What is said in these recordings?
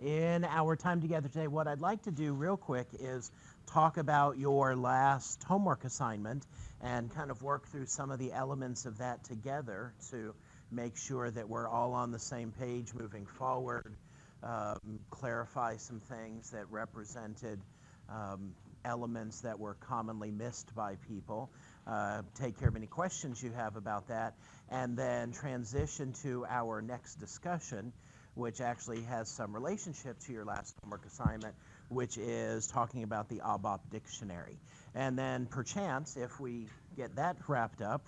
In our time together today, what I'd like to do real quick is talk about your last homework assignment and kind of work through some of the elements of that together to make sure that we're all on the same page moving forward, clarify some things that represented elements that were commonly missed by people, take care of any questions you have about that, and then transition to our next discussion, which actually has some relationship to your last homework assignment, which is talking about the ABAP dictionary. And then perchance, if we get that wrapped up,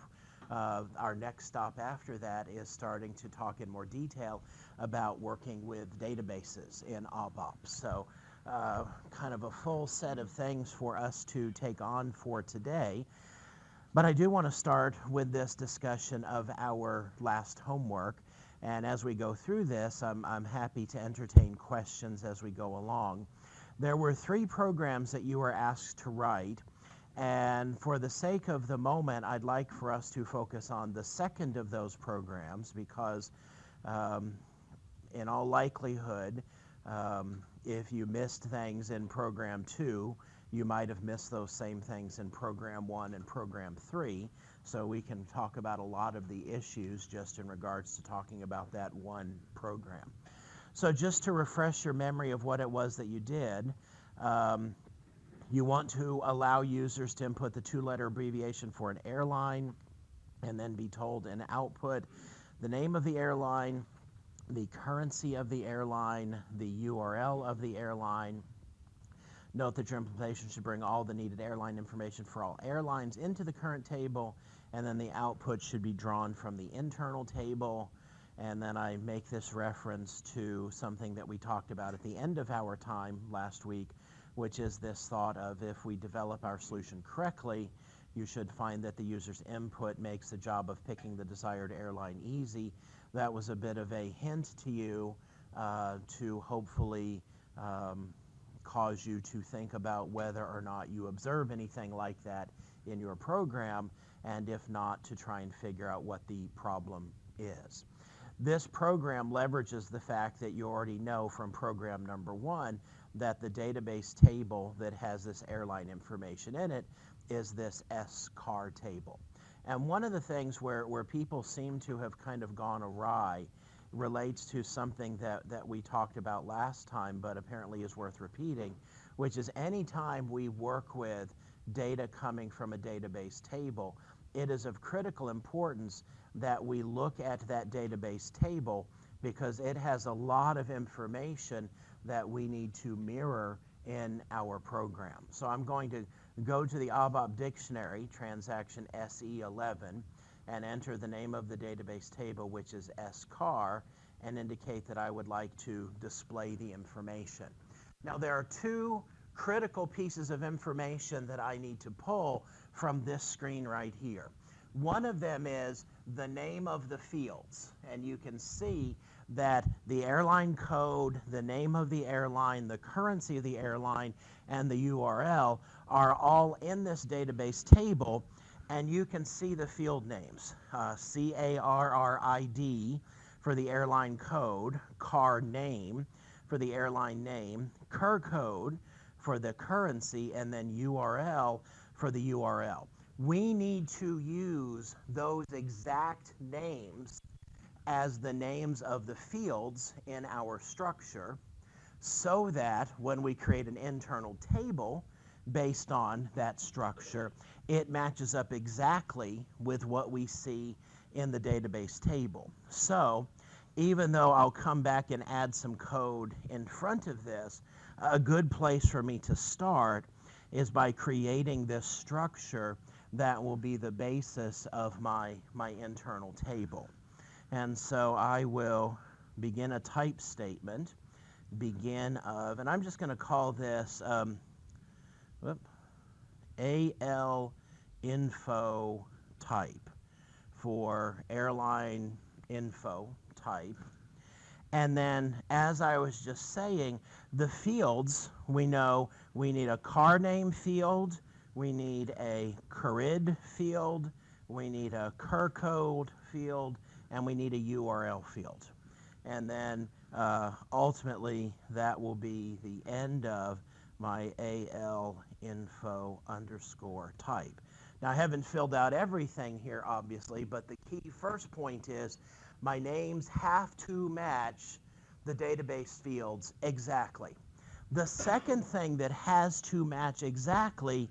our next stop after that is starting to talk in more detail about working with databases in ABAP. So kind of a full set of things for us to take on for today. But I do want to start with this discussion of our last homework. And as we go through this, I'm happy to entertain questions as we go along. There were 3 programs that you were asked to write. And for the sake of the moment, I'd like for us to focus on the second of those programs because in all likelihood, if you missed things in program 2, you might have missed those same things in program 1 and program 3. So we can talk about a lot of the issues just in regards to talking about that one program. So just to refresh your memory of what it was that you did, you want to allow users to input the 2-letter abbreviation for an airline and then be told in output the name of the airline, the currency of the airline, the URL of the airline. Note that your implementation should bring all the needed airline information for all airlines into the current table, and then the output should be drawn from the internal table. And then I make this reference to something that we talked about at the end of our time last week, which is this thought of if we develop our solution correctly, you should find that the user's input makes the job of picking the desired airline easy. That was a bit of a hint to you to hopefully cause you to think about whether or not you observe anything like that in your program, and if not, to try and figure out what the problem is. This program leverages the fact that you already know from program number 1 that the database table that has this airline information in it is this SCAR table. And one of the things where people seem to have kind of gone awry relates to something that we talked about last time, but apparently is worth repeating, which is anytime we work with data coming from a database table, it is of critical importance that we look at that database table because it has a lot of information that we need to mirror in our program. So I'm going to go to the ABAP dictionary, transaction SE11, and enter the name of the database table, which is SCAR, and indicate that I would like to display the information. Now there are 2 critical pieces of information that I need to pull from this screen right here. One of them is the name of the fields, and you can see that the airline code, the name of the airline, the currency of the airline, and the URL are all in this database table, and you can see the field names, CARRID for the airline code, CAR name for the airline name, CUR code for the currency, and then URL for the URL. We need to use those exact names as the names of the fields in our structure so that when we create an internal table based on that structure, it matches up exactly with what we see in the database table. So even though I'll come back and add some code in front of this, a good place for me to start is by creating this structure that will be the basis of my internal table. And so I will begin a type statement, begin of, and I'm just going to call this AL info type for airline info type. And then, as I was just saying, the fields, we know we need a car name field, we need a CURID field, we need a CUR code field, and we need a URL field. And then ultimately that will be the end of my AL info underscore type. Now I haven't filled out everything here obviously, but the key first point is my names have to match the database fields exactly. The second thing that has to match exactly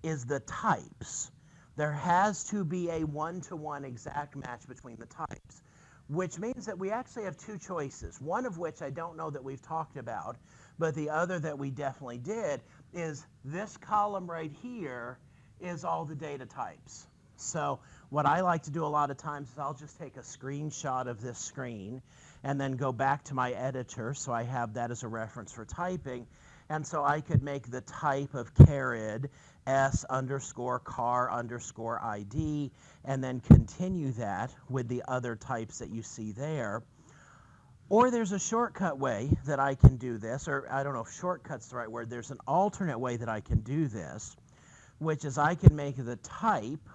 is the types. There has to be a one-to-one exact match between the types, which means that we actually have two choices, one of which I don't know that we've talked about, but the other that we definitely did is this column right here is all the data types. So what I like to do a lot of times is I'll just take a screenshot of this screen and then go back to my editor so I have that as a reference for typing. And so I could make the type of caret s underscore car underscore ID and then continue that with the other types that you see there. Or there's a shortcut way that I can do this, or I don't know if shortcut's the right word, there's an alternate way that I can do this, which is I can make the type,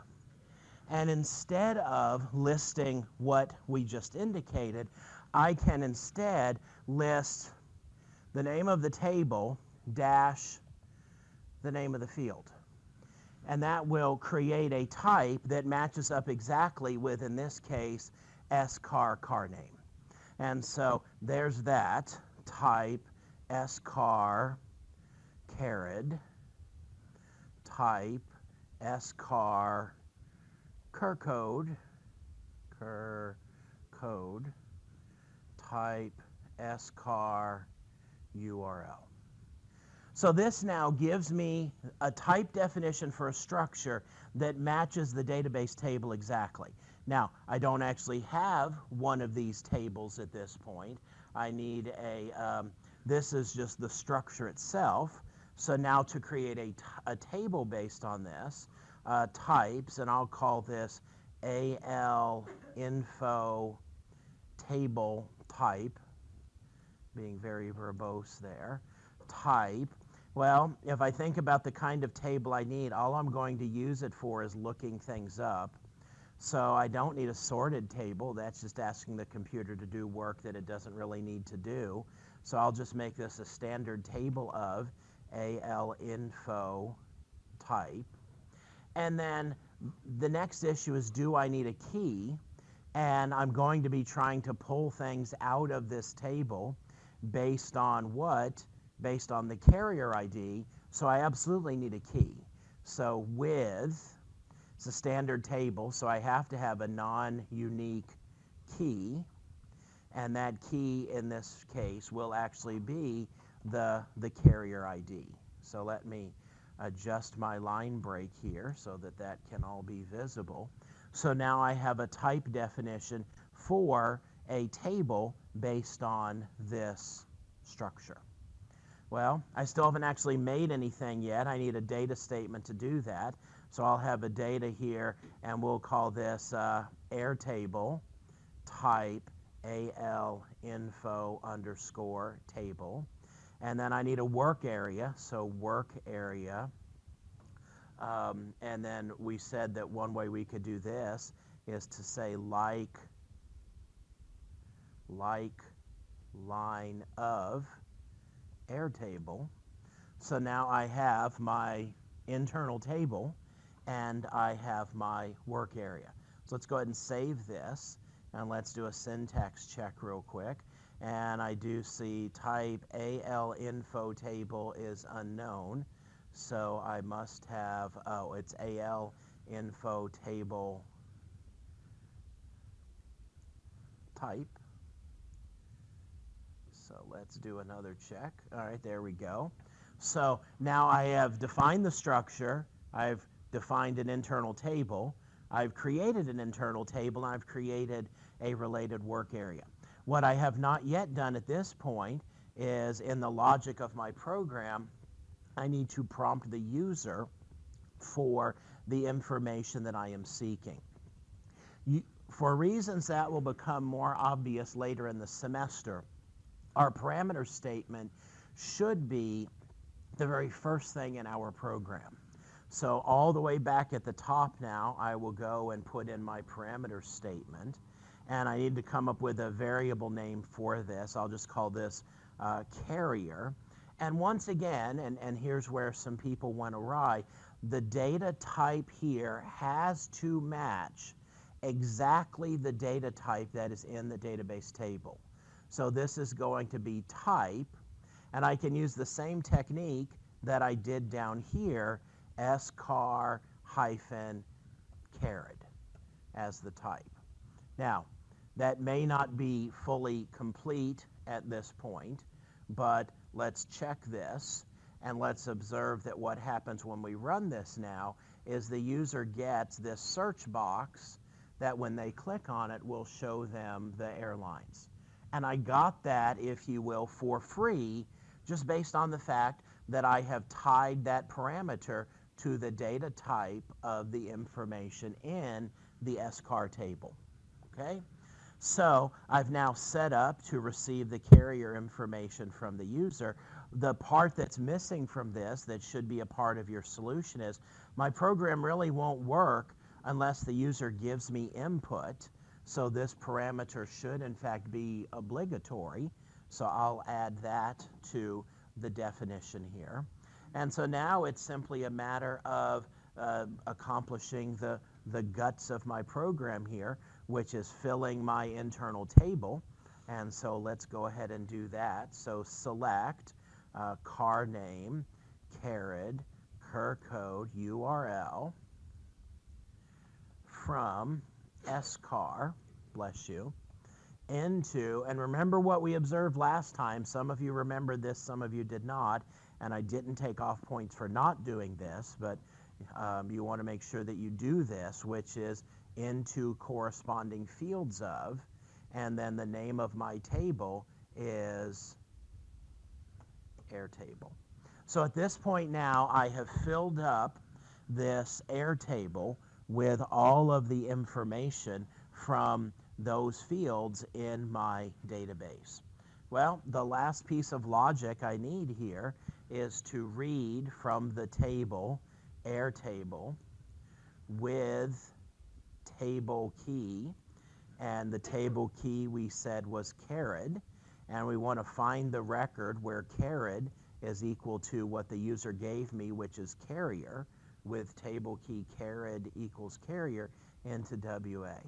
and instead of listing what we just indicated, I can instead list the name of the table dash the name of the field. And that will create a type that matches up exactly with, in this case, scar car name. And so there's that type scar caret type scar code type scar URL. So this now gives me a type definition for a structure that matches the database table exactly. Now, I don't actually have one of these tables at this point. I need this is just the structure itself. So now to create a table based on this, types, and I'll call this AL info table type, being very verbose there. Type, well, if I think about the kind of table I need, all I'm going to use it for is looking things up. So I don't need a sorted table. That's just asking the computer to do work that it doesn't really need to do. So I'll just make this a standard table of AL info type. And then the next issue is, do I need a key? And I'm going to be trying to pull things out of this table based on what? Based on the carrier ID. So I absolutely need a key. So with, it's a standard table, so I have to have a non-unique key. And that key in this case will actually be the carrier ID. So let me adjust my line break here so that that can all be visible. So now I have a type definition for a table based on this structure. Well, I still haven't actually made anything yet. I need a data statement to do that. So I'll have a data here, and we'll call this Airtable type AL info underscore table. And then I need a work area, so work area. And then we said that one way we could do this is to say like line of Airtable. So now I have my internal table and I have my work area. So let's go ahead and save this, and let's do a syntax check real quick. And I do see type AL info table is unknown. So I must have, oh, it's AL info table type. So let's do another check. All right, there we go. So now I have defined the structure. I've defined an internal table. I've created an internal table, and I've created a related work area. What I have not yet done at this point is, in the logic of my program, I need to prompt the user for the information that I am seeking. For reasons that will become more obvious later in the semester, our parameter statement should be the very first thing in our program. So all the way back at the top now, I will go and put in my parameter statement. and I need to come up with a variable name for this. I'll just call this carrier. And once again, and here's where some people went awry, the data type here has to match exactly the data type that is in the database table. So this is going to be type, and I can use the same technique that I did down here, scar hyphen caret as the type. Now, that may not be fully complete at this point, but let's check this, and let's observe that what happens when we run this now is the user gets this search box that when they click on it will show them the airlines. And I got that, if you will, for free, just based on the fact that I have tied that parameter to the data type of the information in the scar table, okay? So I've now set up to receive the carrier information from the user. The part that's missing from this that should be a part of your solution is my program really won't work unless the user gives me input. So this parameter should in fact be obligatory. So I'll add that to the definition here. And so now it's simply a matter of accomplishing the guts of my program here, which is filling my internal table. And so let's go ahead and do that. So select car name, caret, cur code, URL from scar, bless you, into, and remember what we observed last time. Some of you remembered this, some of you did not, and I didn't take off points for not doing this, but you want to make sure that you do this, which is into corresponding fields of, and then the name of my table is Airtable. So at this point now, I have filled up this Airtable with all of the information from those fields in my database. Well, the last piece of logic I need here is to read from the table, Airtable, with table key, and the table key we said was caret, and we want to find the record where caret is equal to what the user gave me, which is carrier, with table key caret equals carrier into WA.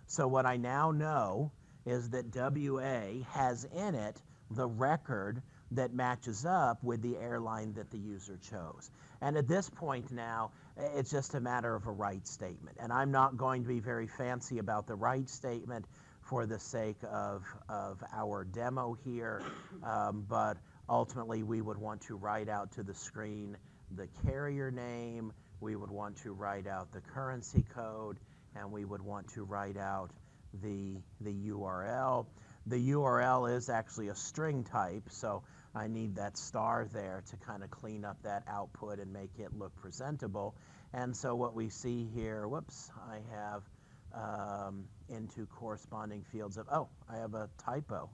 So what I now know is that WA has in it the record that matches up with the airline that the user chose. And at this point now, it's just a matter of a right statement. And I'm not going to be very fancy about the right statement for the sake of our demo here, but ultimately we would want to write out to the screen the carrier name, we would want to write out the currency code, and we would want to write out the URL. The URL is actually a string type, so I need that star there to kind of clean up that output and make it look presentable. And so what we see here, whoops, I have into corresponding fields of, oh, I have a typo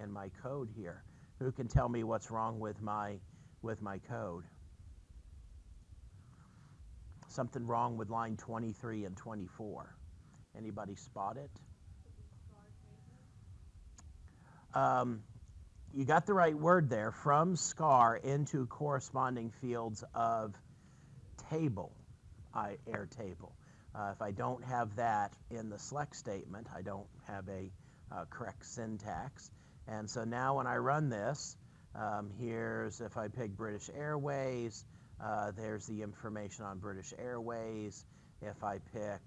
in my code here. Who can tell me what's wrong with my code? Something wrong with line 23 and 24. Anybody spot it? You got the right word there, from scar into corresponding fields of table, Airtable. If I don't have that in the select statement, I don't have a correct syntax. And so now when I run this, here's, if I pick British Airways, there's the information on British Airways. If I pick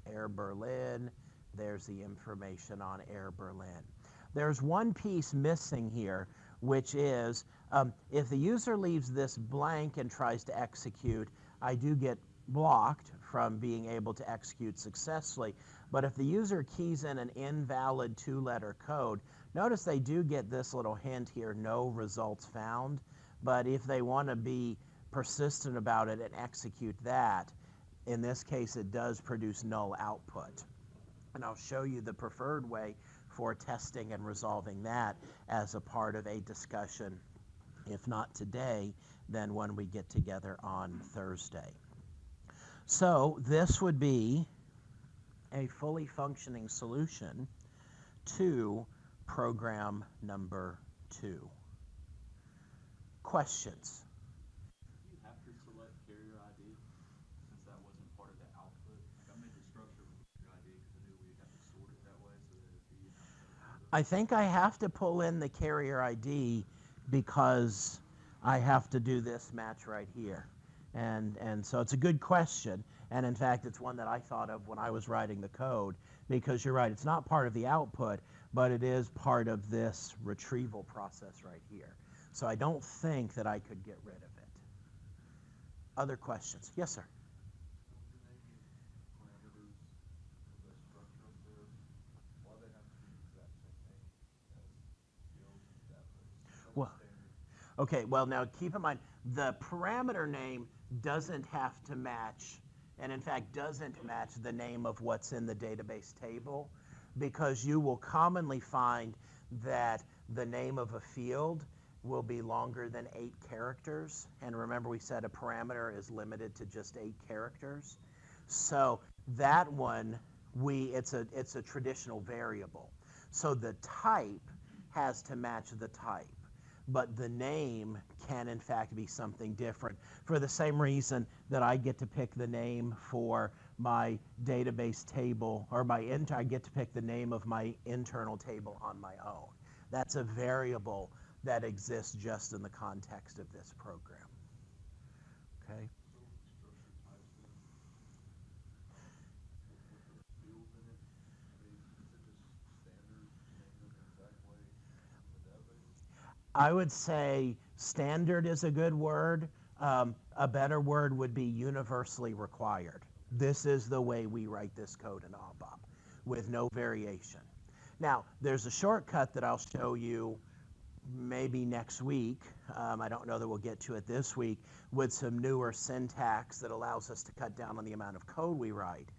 Air Berlin, there's the information on Air Berlin. There's one piece missing here, which is if the user leaves this blank and tries to execute, I do get blocked from being able to execute successfully. But if the user keys in an invalid two-letter code, notice they do get this little hint here, no results found. But if they want to be persistent about it and execute that, in this case it does produce null output. And I'll show you the preferred way for testing and resolving that as a part of a discussion, if not today, then when we get together on Thursday. So this would be a fully functioning solution to program number 2. Questions? Do you have to select carrier ID since that wasn't part of the output? Like I made the structure with carrier ID because I knew we'd have to sort it that way so that it'd be in alphabetical order. I think I have to pull in the carrier ID because I have to do this match right here. And so it's a good question. And in fact, it's one that I thought of when I was writing the code, because you're right, it's not part of the output, but it is part of this retrieval process right here. So I don't think that I could get rid of it. Other questions? Yes, sir. So if you're naming parameters of that structure up there, why they have to be the exact same name as fields in the database? Instead of Well, standard. okay, well, now keep in mind, the parameter name doesn't have to match, and in fact doesn't match the name of what's in the database table, because you will commonly find that the name of a field will be longer than 8 characters. And remember, we said a parameter is limited to just 8 characters. So that one, it's a traditional variable. So the type has to match the type, but the name can in fact be something different, for the same reason that I get to pick the name for my database table, or I get to pick the name of my internal table on my own. That's a variable that exists just in the context of this program. Okay? So with the structure types then, with the fields in it, I mean, is it just standard to name them the exact way in the database? I would say standard is a good word. A better word would be universally required. This is the way we write this code in ABAP, with no variation. Now, there's a shortcut that I'll show you maybe next week. I don't know that we'll get to it this week, with some newer syntax that allows us to cut down on the amount of code we write.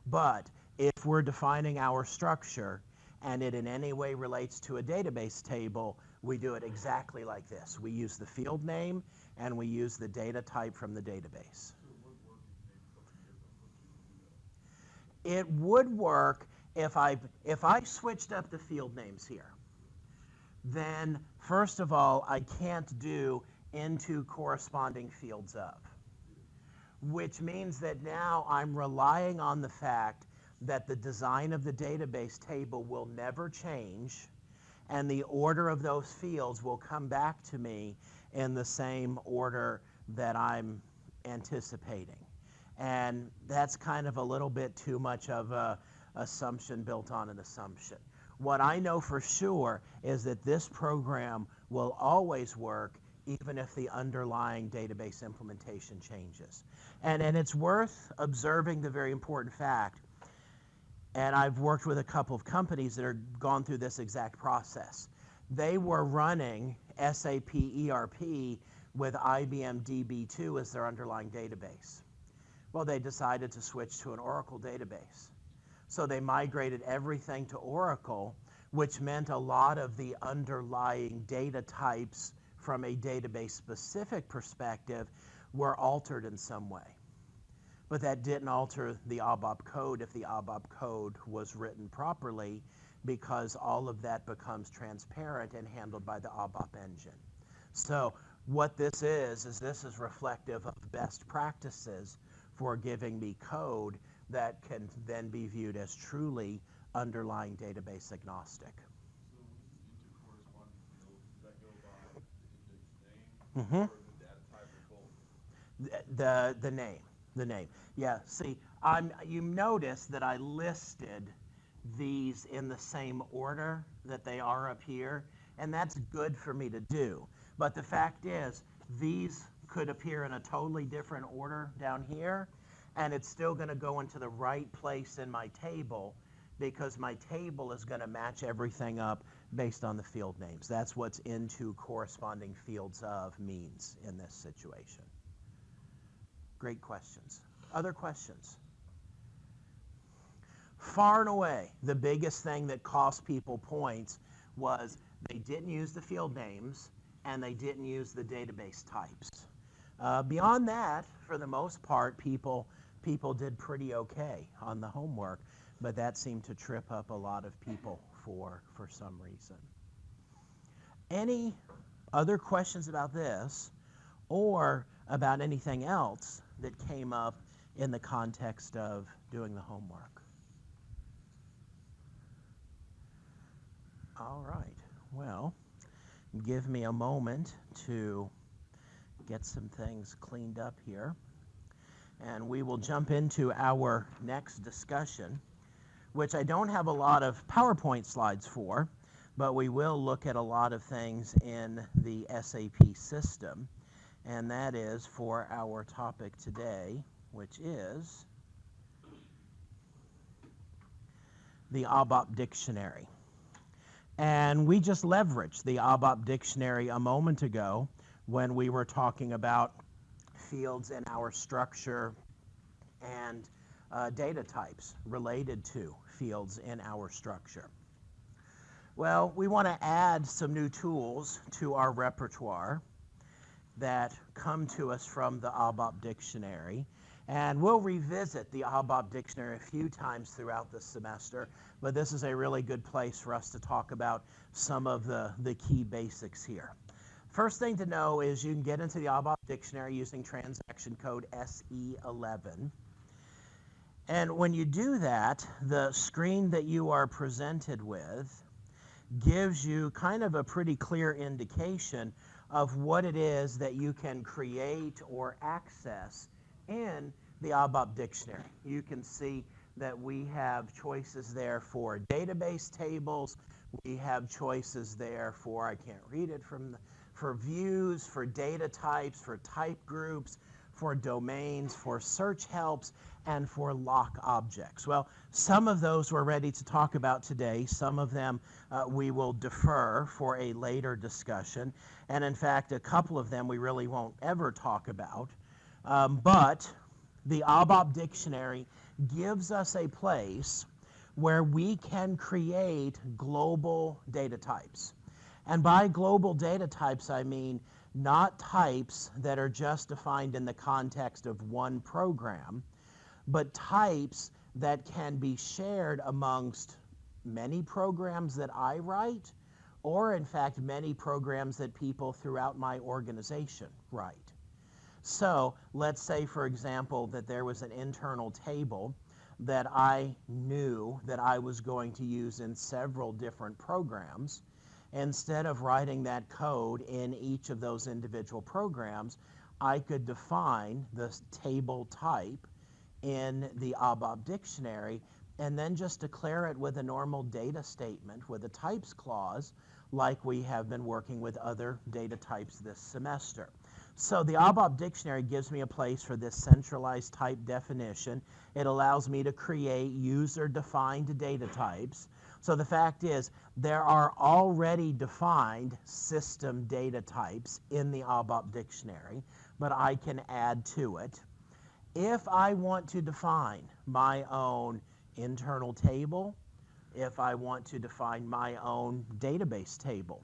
But if we're defining our structure and it in any way relates to a database table, we do it exactly like this. We use the field name and we use the data type from the database. So it would work if you named something different, but you would do that. It would work if I switched up the field names here. Then first of all, I can't do into corresponding fields of, which means that now I'm relying on the fact that the design of the database table will never change, and the order of those fields will come back to me in the same order that I'm anticipating. And that's kind of a little bit too much of a assumption built on an assumption. What I know for sure is that this program will always work even if the underlying database implementation changes. And it's worth observing the very important fact, and I've worked with a couple of companies that have gone through this exact process. They were running SAP ERP with IBM DB2 as their underlying database. Well, they decided to switch to an Oracle database. So they migrated everything to Oracle, which meant a lot of the underlying data types from a database-specific perspective were altered in some way. But that didn't alter the ABAP code if the ABAP code was written properly, because all of that becomes transparent and handled by the ABAP engine. So what this is this is reflective of best practices for giving me code that can then be viewed as truly underlying database agnostic. So with the into corresponding fields, does that go by the index name Mm-hmm. or the data type or both? The name. Yeah, see, you notice that I listed these in the same order that they are up here, and that's good for me to do. But the fact is, these could appear in a totally different order down here, and it's still going to go into the right place in my table, because my table is going to match everything up based on the field names. That's what's into corresponding fields of means in this situation. Great questions. Other questions? Far and away, the biggest thing that cost people points was they didn't use the field names and they didn't use the database types. Beyond that, for the most part, people did pretty okay on the homework. but that seemed to trip up a lot of people for some reason. Any other questions about this or about anything else that came up in the context of doing the homework? All right. Well, give me a moment to get some things cleaned up here. And we will jump into our next discussion, which I don't have a lot of PowerPoint slides for, but we will look at a lot of things in the SAP system. And that is for our topic today, which is the ABAP dictionary. And we just leveraged the ABAP dictionary a moment ago when we were talking about fields in our structure and data types related to fields in our structure. Well, we want to add some new tools to our repertoire that come to us from the ABAP dictionary. And we'll revisit the ABAP dictionary a few times throughout the semester, but this is a really good place for us to talk about some of the key basics here. First thing to know is you can get into the ABAP dictionary using transaction code SE11. And when you do that, the screen that you are presented with gives you kind of a pretty clear indication of what it is that you can create or access in the ABAP dictionary. You can see that we have choices there for database tables. We have choices there for, I can't read it for views, for data types, for type groups, for domains, for search helps, and for lock objects. Well, some of those we're ready to talk about today. Some of them we will defer for a later discussion. And in fact, a couple of them we really won't ever talk about. But the ABAP dictionary gives us a place where we can create global data types. And by global data types, I mean not types that are just defined in the context of one program, but types that can be shared amongst many programs that I write, or in fact, many programs that people throughout my organization write. So let's say, for example, that there was an internal table that I knew that I was going to use in several different programs. Instead of writing that code in each of those individual programs, I could define the table type in the ABAP dictionary and then just declare it with a normal data statement with a types clause like we have been working with other data types this semester. So the ABAP dictionary gives me a place for this centralized type definition. It allows me to create user-defined data types. So the fact is, there are already defined system data types in the ABAP dictionary, but I can add to it. If I want to define my own internal table, if I want to define my own database table,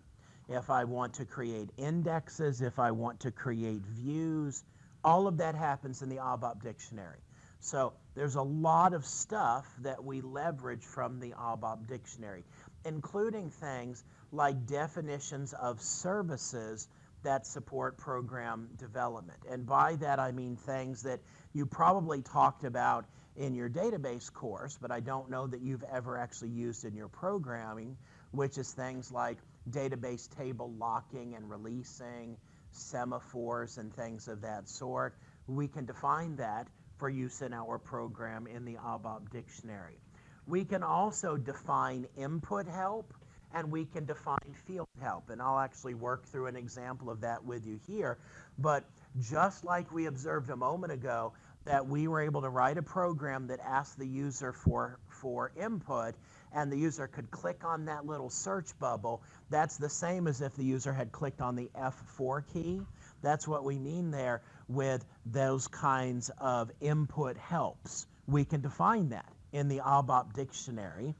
if I want to create indexes, if I want to create views, all of that happens in the ABAP dictionary. So there's a lot of stuff that we leverage from the ABAP dictionary, including things like definitions of services that support program development. And by that I mean things that you probably talked about in your database course, but I don't know that you've ever actually used in your programming, which is things like database table locking and releasing, semaphores and things of that sort. We can define that for use in our program in the ABAP dictionary. We can also define input help, and we can define field help, and I'll actually work through an example of that with you here. But just like we observed a moment ago that we were able to write a program that asked the user for input, and the user could click on that little search bubble, that's the same as if the user had clicked on the F4 key. That's what we mean there with those kinds of input helps. We can define that in the ABAP dictionary,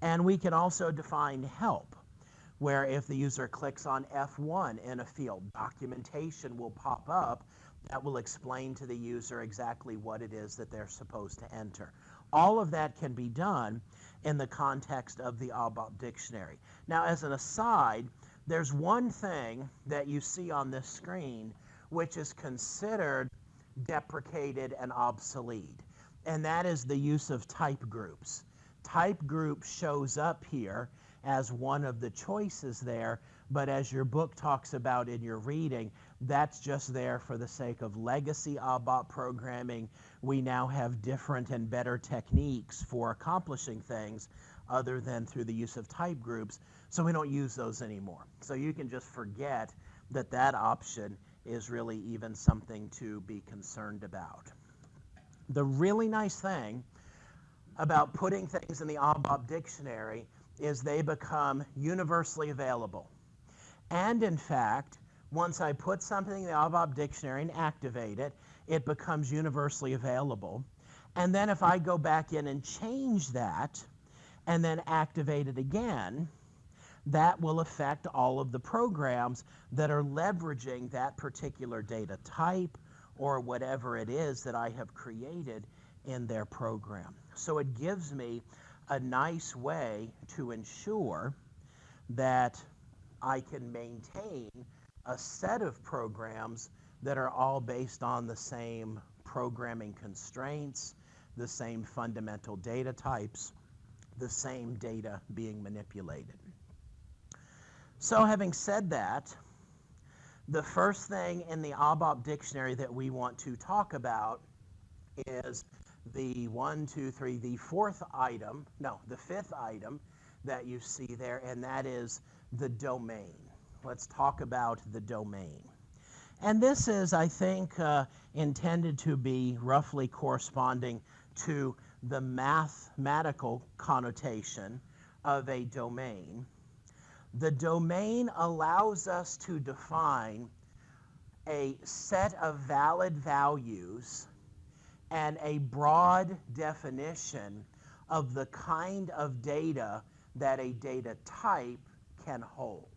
and we can also define help, where if the user clicks on F1 in a field, documentation will pop up that will explain to the user exactly what it is that they're supposed to enter. All of that can be done in the context of the ABAP dictionary. Now, as an aside, there's one thing that you see on this screen which is considered deprecated and obsolete, and that is the use of type groups. Type group shows up here as one of the choices there, but as your book talks about in your reading, that's just there for the sake of legacy ABAP programming. We now have different and better techniques for accomplishing things other than through the use of type groups, so we don't use those anymore. So you can just forget that that option is really even something to be concerned about. The really nice thing about putting things in the ABAP dictionary is they become universally available. And in fact, once I put something in the ABAP dictionary and activate it, it becomes universally available. And then if I go back in and change that and then activate it again, that will affect all of the programs that are leveraging that particular data type or whatever it is that I have created in their program. So it gives me a nice way to ensure that I can maintain a set of programs that are all based on the same programming constraints, the same fundamental data types, the same data being manipulated. So having said that, the first thing in the ABAP dictionary that we want to talk about is the fifth item that you see there, and that is the domain. Let's talk about the domain. And this is, I think, intended to be roughly corresponding to the mathematical connotation of a domain. The domain allows us to define a set of valid values and a broad definition of the kind of data that a data type can hold.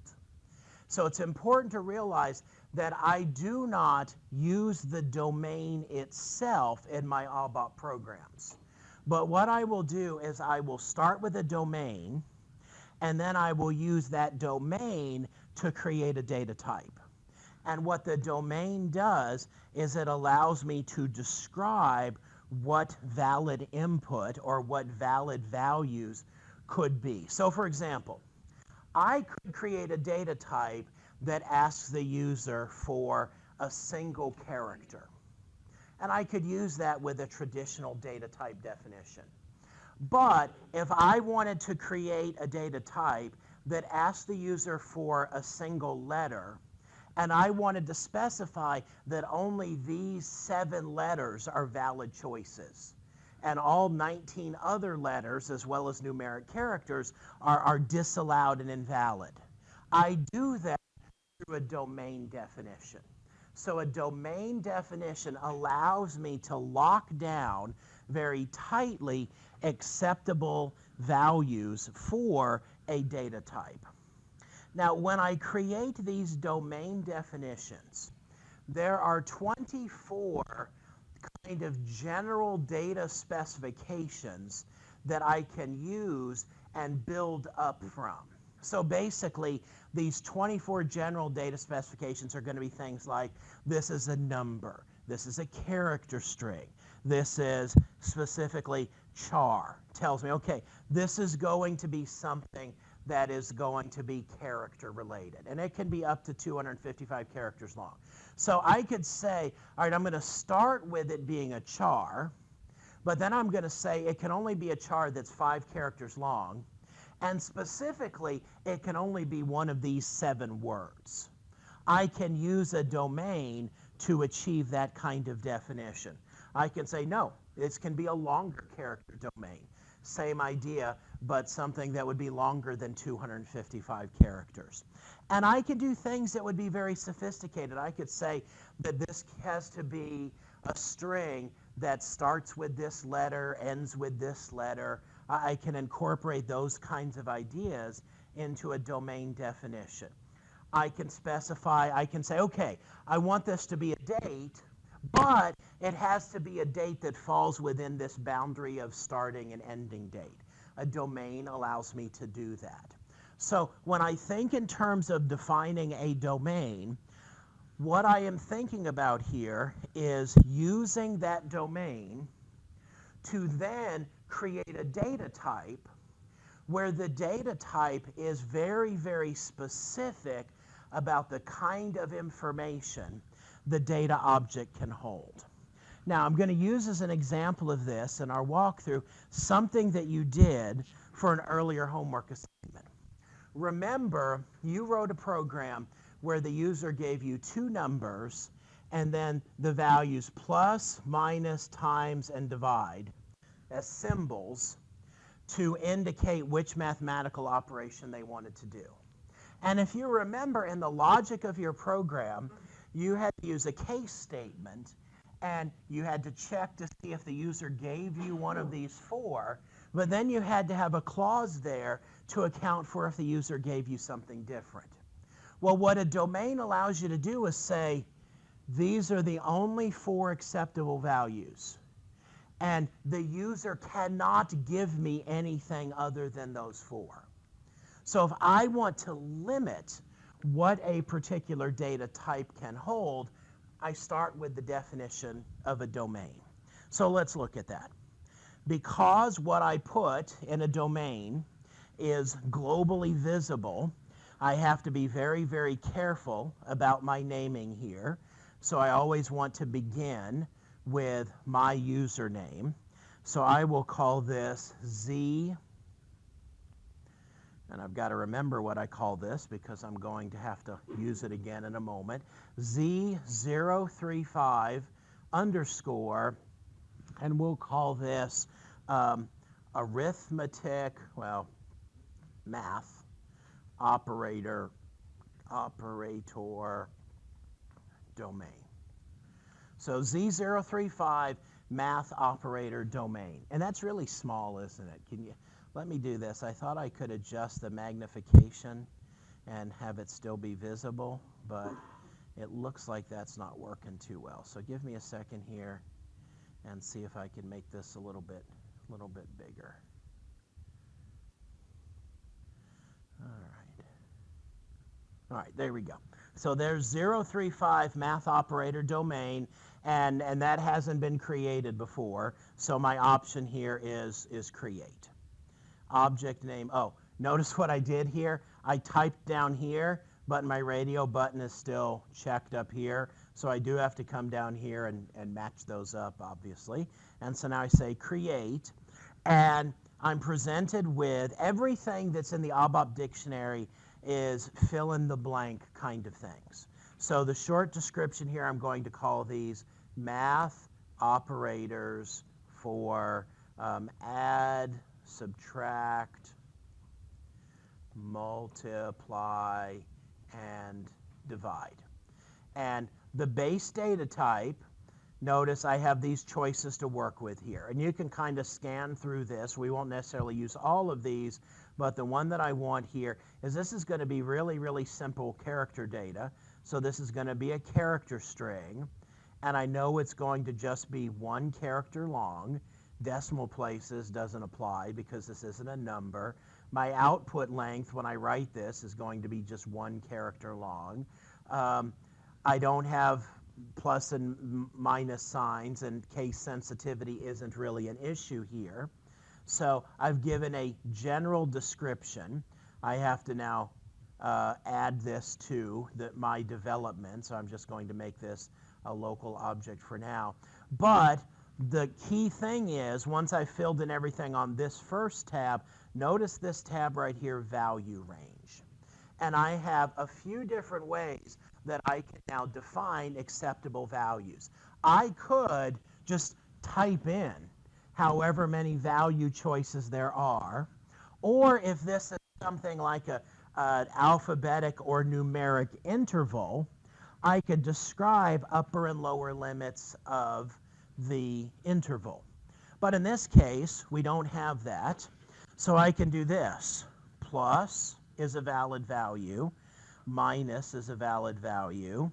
So it's important to realize that I do not use the domain itself in my ABAP programs. But what I will do is I will start with a domain, and then I will use that domain to create a data type. And what the domain does is it allows me to describe what valid input or what valid values could be. So for example, I could create a data type that asks the user for a single character. And I could use that with a traditional data type definition. But if I wanted to create a data type that asked the user for a single letter, and I wanted to specify that only these 7 letters are valid choices, and all 19 other letters, as well as numeric characters, are disallowed and invalid, I do that through a domain definition. So a domain definition allows me to lock down very tightly acceptable values for a data type. Now, when I create these domain definitions, there are 24 kind of general data specifications that I can use and build up from. So basically, these 24 general data specifications are going to be things like, this is a number, this is a character string, this is specifically char, tells me, okay, this is going to be something that is going to be character related. And it can be up to 255 characters long. So I could say, all right, I'm going to start with it being a char, but then I'm going to say it can only be a char that's 5 characters long, and specifically, it can only be one of these 7 words. I can use a domain to achieve that kind of definition. I can say, no, this can be a longer character domain. Same idea, but something that would be longer than 255 characters. And I can do things that would be very sophisticated. I could say that this has to be a string that starts with this letter, ends with this letter. I can incorporate those kinds of ideas into a domain definition. I can specify, I can say, okay, I want this to be a date, But it has to be a date that falls within this boundary of starting and ending date. A domain allows me to do that. So when I think in terms of defining a domain, what I am thinking about here is using that domain to then create a data type where the data type is very, very specific about the kind of information the data object can hold. Now, I'm going to use as an example of this in our walkthrough something that you did for an earlier homework assignment. Remember, you wrote a program where the user gave you two numbers and then the values plus, minus, times, and divide as symbols to indicate which mathematical operation they wanted to do. And if you remember, in the logic of your program, you had to use a case statement, and you had to check to see if the user gave you one of these four, but then you had to have a clause there to account for if the user gave you something different. Well, what a domain allows you to do is say, these are the only four acceptable values, and the user cannot give me anything other than those four. So if I want to limit what a particular data type can hold, I start with the definition of a domain. So let's look at that. Because what I put in a domain is globally visible, I have to be very, very careful about my naming here. So I always want to begin with my username. So I will call this Z, and I've got to remember what I call this because I'm going to have to use it again in a moment, Z035 underscore, and we'll call this arithmetic, well, math, operator domain. So Z035 math operator domain. And that's really small, isn't it? Can you let me do this? I thought I could adjust the magnification and have it still be visible, but it looks like that's not working too well. So give me a second here and see if I can make this a little bit bigger. All right, there we go. So there's 035 math operator domain, and that hasn't been created before. So my option here is create. Object name, oh, notice what I did here? I typed down here, but my radio button is still checked up here. So I do have to come down here and match those up, obviously. And so now I say create, and I'm presented with everything that's in the ABAP dictionary is fill in the blank kind of things. So the short description here, I'm going to call these math operators for add, subtract, multiply, and divide. And the base data type, notice I have these choices to work with here. And you can kind of scan through this. We won't necessarily use all of these, but the one that I want here is this is going to be really, really simple character data. So this is going to be a character string, and I know it's going to just be one character long. Decimal places doesn't apply because this isn't a number. My output length when I write this is going to be just one character long. I don't have plus and minus signs, and case sensitivity isn't really an issue here. So I've given a general description. I have to now add this to my development, so I'm just going to make this a local object for now. But the key thing is, once I've filled in everything on this first tab, notice this tab right here, value range. And I have a few different ways that I can now define acceptable values. I could just type in however many value choices there are, or if this is something like an alphabetic or numeric interval, I could describe upper and lower limits of the interval. But in this case, we don't have that, so I can do this. Plus is a valid value, minus is a valid value,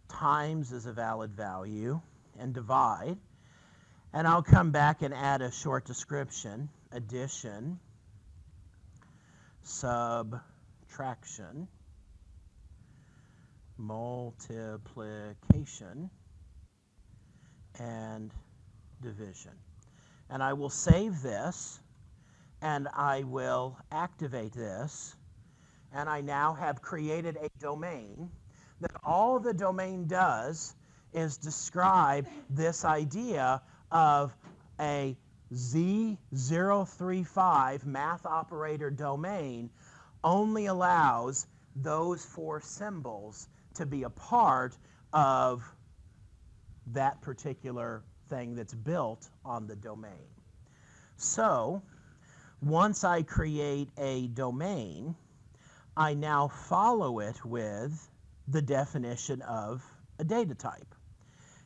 times is a valid value, and divide. And I'll come back and add a short description, addition, subtraction, multiplication, and division. And I will save this, and I will activate this, and I now have created a domain that all the domain does is describe this idea of a Z035 math operator domain only allows those 4 symbols to be a part of that particular thing that's built on the domain. So once I create a domain, I now follow it with the definition of a data type.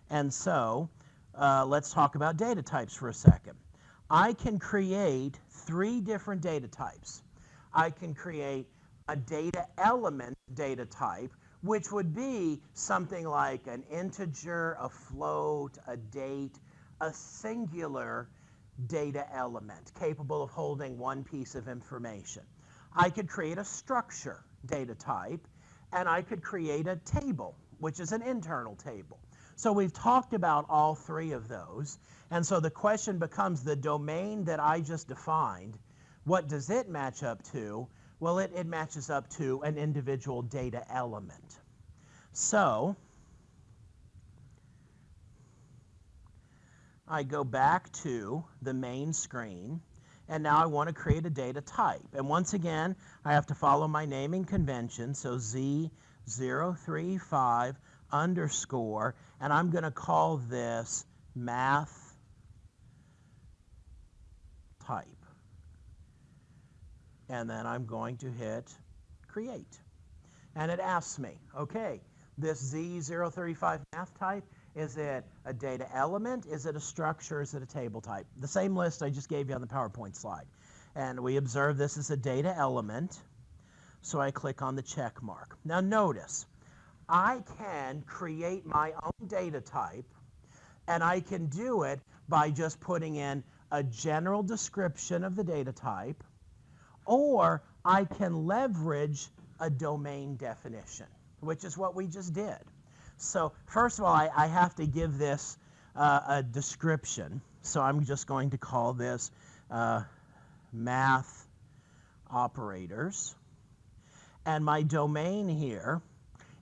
And so let's talk about data types for a second. I can create 3 different data types. I can create a data element data type, which would be something like an integer, a float, a date, a singular data element capable of holding one piece of information. I could create a structure data type, and I could create a table, which is an internal table. So we've talked about all 3 of those, and so the question becomes the domain that I just defined, what does it match up to? Well, it matches up to an individual data element. So I go back to the main screen, and now I want to create a data type. And once again, I have to follow my naming convention, so Z035 underscore, and I'm going to call this math type. And then I'm going to hit create. And it asks me, okay, this Z035 math type, is it a data element? Is it a structure? Is it a table type? The same list I just gave you on the PowerPoint slide. And we observe this is a data element, so I click on the check mark. Now notice, I can create my own data type, and I can do it by just putting in a general description of the data type, or I can leverage a domain definition, which is what we just did. So first of all, I have to give this a description. So I'm just going to call this math operators. And my domain here,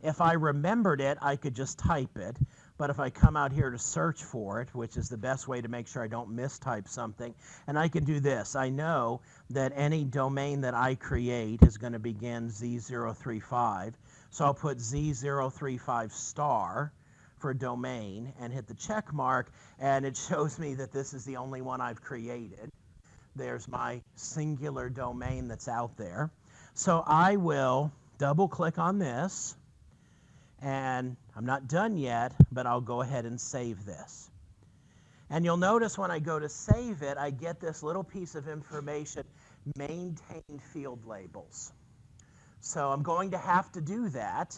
if I remembered it, I could just type it. But if I come out here to search for it, which is the best way to make sure I don't mistype something, and I can do this. I know that any domain that I create is going to begin Z035. So I'll put Z035 star for domain and hit the check mark, and it shows me that this is the only one I've created. There's my singular domain that's out there. So I will double click on this, and I'm not done yet, but I'll go ahead and save this. And you'll notice when I go to save it, I get this little piece of information, maintain field labels. So I'm going to have to do that,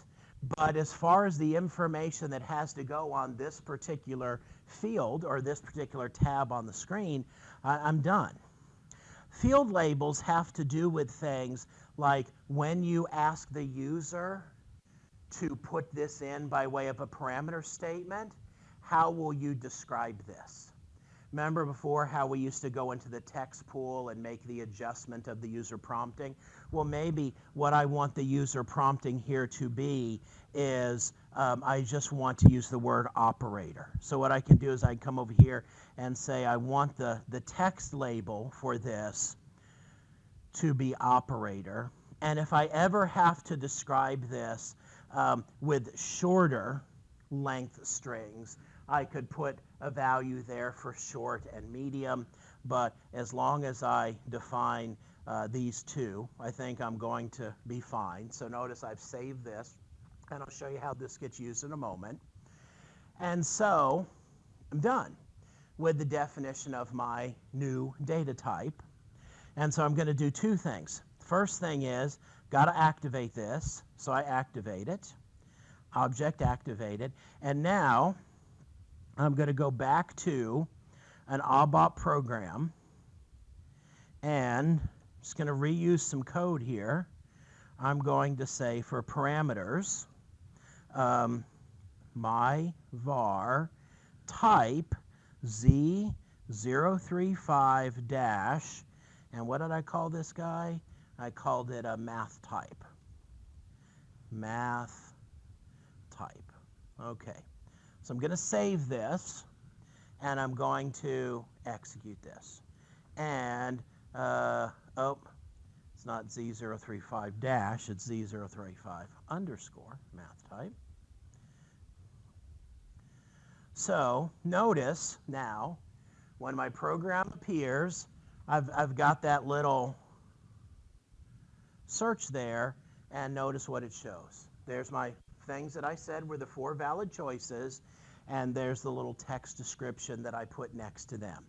but as far as the information that has to go on this particular field or this particular tab on the screen, I'm done. Field labels have to do with things like when you ask the user to put this in by way of a parameter statement, how will you describe this? Remember before how we used to go into the text pool and make the adjustment of the user prompting? Well, maybe what I want the user prompting here to be is I just want to use the word operator. So what I can do is I can come over here and say I want the text label for this to be operator. And if I ever have to describe this with shorter length strings, I could put a value there for short and medium, but as long as I define these two, I think I'm going to be fine. So notice I've saved this, and I'll show you how this gets used in a moment. And so I'm done with the definition of my new data type. And so I'm going to do 2 things. First thing is, got to activate this, so I activate it, object activated, and now I'm going to go back to an ABAP program, and I'm just going to reuse some code here. I'm going to say for parameters, my var type Z035 dash, and what did I call this guy? I called it a math type. Math type. Okay, so I'm going to save this, and I'm going to execute this. And, oh, it's not Z035 dash, it's Z035 underscore math type. So notice now, when my program appears, I've got that little search there, and notice what it shows. There's my things that I said were the 4 valid choices, and there's the little text description that I put next to them.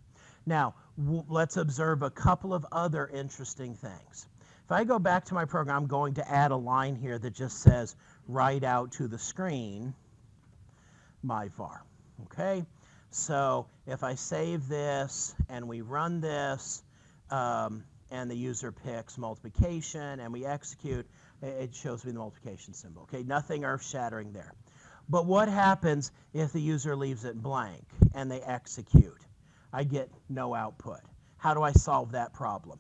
Now, let's observe a couple of other interesting things. If I go back to my program, I'm going to add a line here that just says, write out to the screen my var. Okay, so if I save this and we run this, and the user picks multiplication and we execute, it shows me the multiplication symbol. Okay, nothing earth-shattering there. But what happens if the user leaves it blank and they execute? I get no output. How do I solve that problem?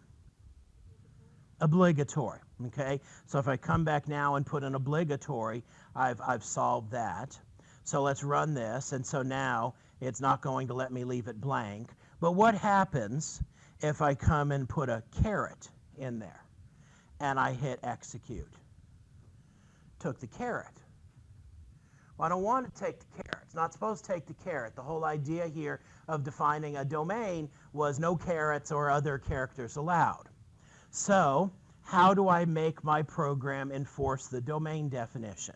Obligatory. Okay, so if I come back now and put an obligatory, I've solved that. So let's run this, and so now it's not going to let me leave it blank. But what happens if I come and put a caret in there and I hit execute? Took the caret. Well, I don't want to take the caret. It's not supposed to take the caret. The whole idea here of defining a domain was no carets or other characters allowed. So how do I make my program enforce the domain definition?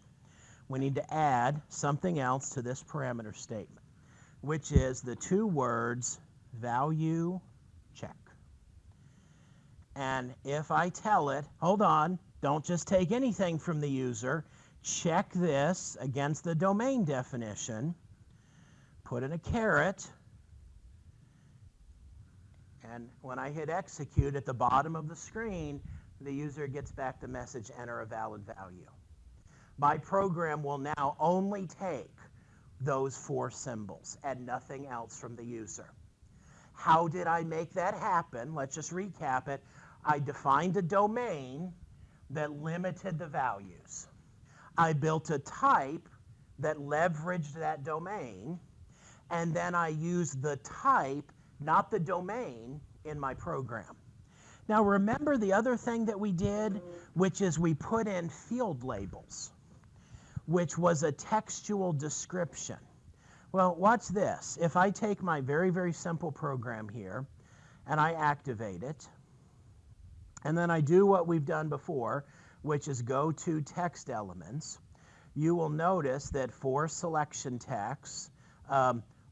We need to add something else to this parameter statement, which is the 2 words value check. And if I tell it, hold on, don't just take anything from the user, check this against the domain definition, put in a caret, and when I hit execute at the bottom of the screen, the user gets back the message, enter a valid value. My program will now only take those 4 symbols and nothing else from the user. How did I make that happen? Let's just recap it. I defined a domain that limited the values. I built a type that leveraged that domain, and then I used the type, not the domain, in my program. Now remember the other thing that we did, which is we put in field labels, which was a textual description. Well, watch this. If I take my very, very simple program here and I activate it, and then I do what we've done before, which is go to text elements, you will notice that for selection text,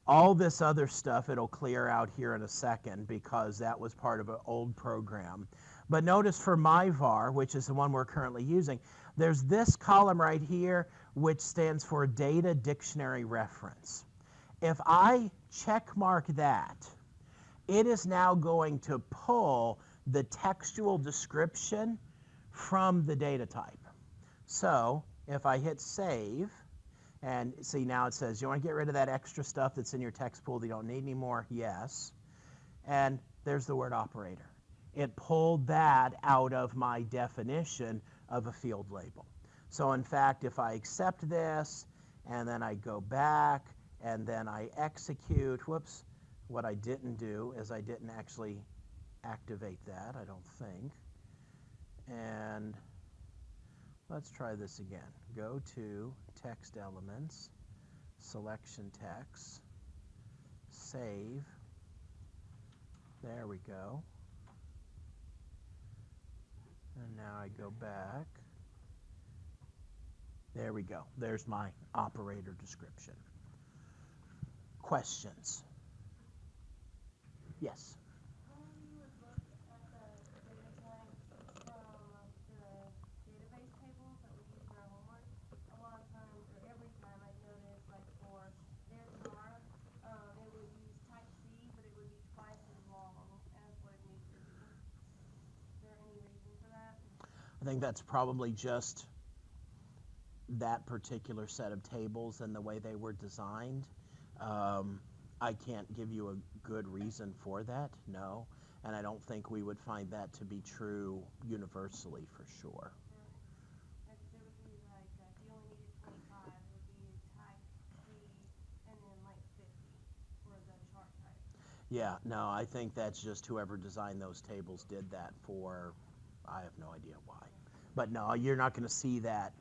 all this other stuff it'll clear out here in a second because that was part of an old program. But notice for my var, which is the one we're currently using, there's this column right here which stands for data dictionary reference. If I check mark that, it is now going to pull the textual description from the data type. So if I hit save, and see now it says, you want to get rid of that extra stuff that's in your text pool that you don't need anymore? Yes. And there's the word operator. It pulled that out of my definition of a field label. So in fact, if I accept this, and then I go back, and then I execute, whoops, what I didn't do is I didn't actually activate that, I don't think. And let's try this again. Go to text elements, selection text, save. There we go. And now I go back. There we go. There's my operator description. Questions? Yes? When you would look at the data types from the database tables that we use in our homework, a lot of times, or every time, I notice, like for their var, I think that's probably just that particular set of tables and the way they were designed. I can't give you a good reason for that, no. And I don't think we would find that to be true universally for sure. Like there would be like, if you only needed 25, it would be type C and then like 50 for the chart type. Yeah, no, I think that's just whoever designed those tables did that for, I have no idea why. But no, you're not going to see that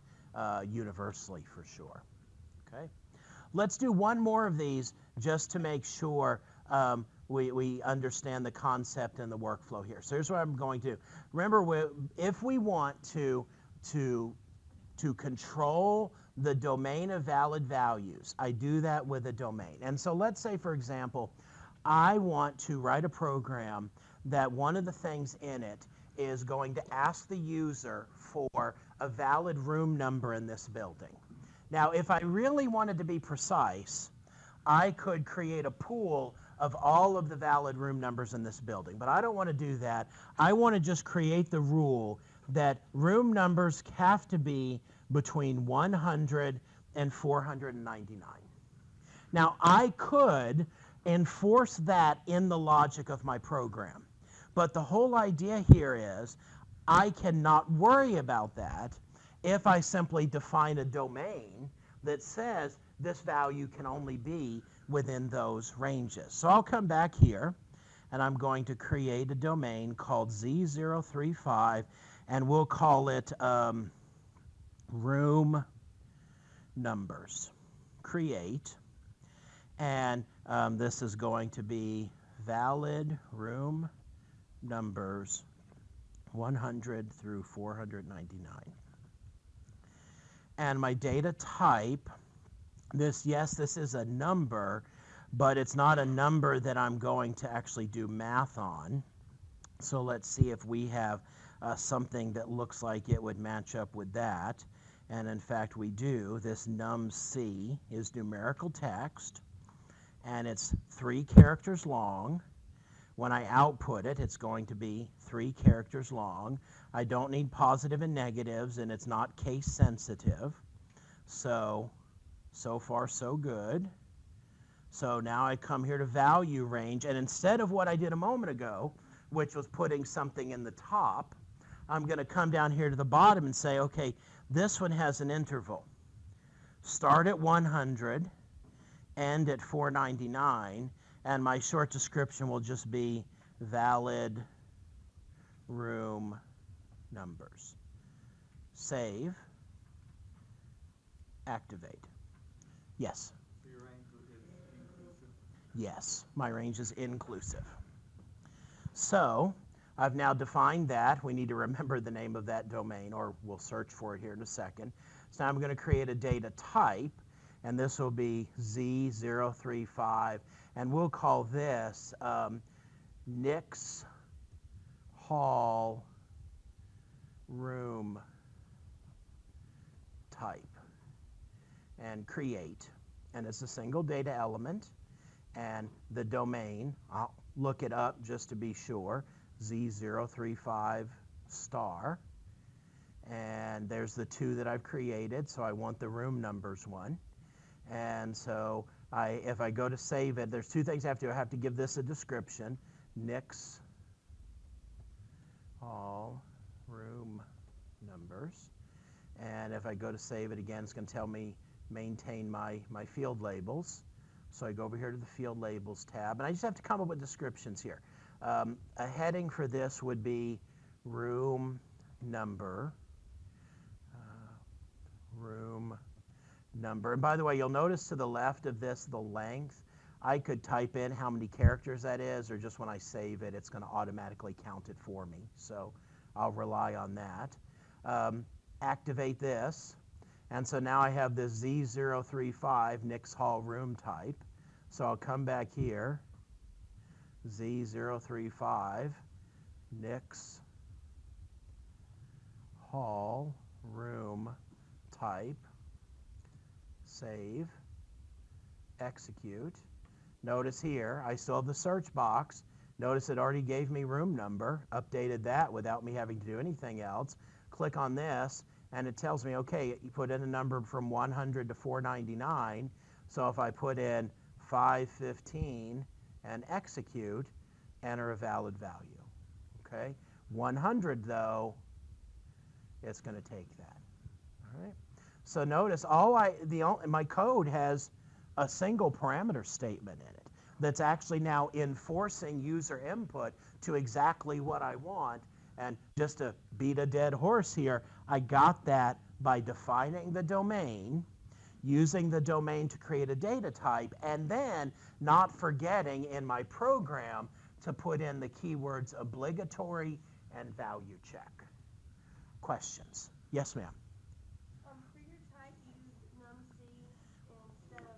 universally for sure. Okay? Let's do one more of these just to make sure we understand the concept and the workflow here. So here's what I'm going to do. Remember, if we want to control the domain of valid values, I do that with a domain. And so let's say, for example, I want to write a program that one of the things in it is going to ask the user for a valid room number in this building. Now, if I really wanted to be precise, I could create a pool of all of the valid room numbers in this building, but I don't want to do that. I want to just create the rule that room numbers have to be between 100 and 499. Now, I could enforce that in the logic of my program, but the whole idea here is I cannot worry about that if I simply define a domain that says this value can only be within those ranges. So I'll come back here and I'm going to create a domain called Z035 and we'll call it room numbers. Create. And this is going to be valid room numbers 100 through 499. And my data type, this is a number, but it's not a number that I'm going to actually do math on. So let's see if we have something that looks like it would match up with that. And in fact, we do. This num_c is numerical text, and it's 3 characters long. When I output it, it's going to be 3 characters long. I don't need positive and negatives, and it's not case sensitive. So far, so good. So now I come here to value range, and instead of what I did a moment ago, which was putting something in the top, I'm going to come down here to the bottom and say, okay, this one has an interval. Start at 100, end at 499, and my short description will just be valid room numbers. Save. Activate. Yes? So your range is inclusive? Yes, my range is inclusive. So I've now defined that. We need to remember the name of that domain, or we'll search for it here in a second. So now I'm going to create a data type, and this will be Z035, and we'll call this Nick's Hall Room Type, and create. And it's a single data element, and the domain, I'll look it up just to be sure, Z035 star. And there's the 2 that I've created, so I want the room numbers one. And so if I go to save it, there's 2 things I have to do. I have to give this a description, Nick's Hall Room Numbers. And if I go to save it again, it's going to tell me maintain my field labels. So I go over here to the field labels tab, and I just have to come up with descriptions here. A heading for this would be room number. Room number. And by the way, you'll notice to the left of this, the length, I could type in how many characters that is, or just when I save it, it's going to automatically count it for me. So I'll rely on that. Activate this. And so now I have this Z035 Nick's Hall Room Type. So I'll come back here, Z035 Nick's Hall Room Type, save, execute. Notice here, I still have the search box. Notice it already gave me room number, updated that without me having to do anything else. click on this, and it tells me, okay, you put in a number from 100 to 499. So if I put in 515 and execute, enter a valid value. Okay, 100 though, it's going to take that. All right. So notice my code has a single parameter statement in it that's actually now enforcing user input to exactly what I want. And just to beat a dead horse here, I got that by defining the domain, using the domain to create a data type, and then not forgetting in my program to put in the keywords obligatory and value check. Questions? Yes, ma'am. For your type, you use num-c instead of n.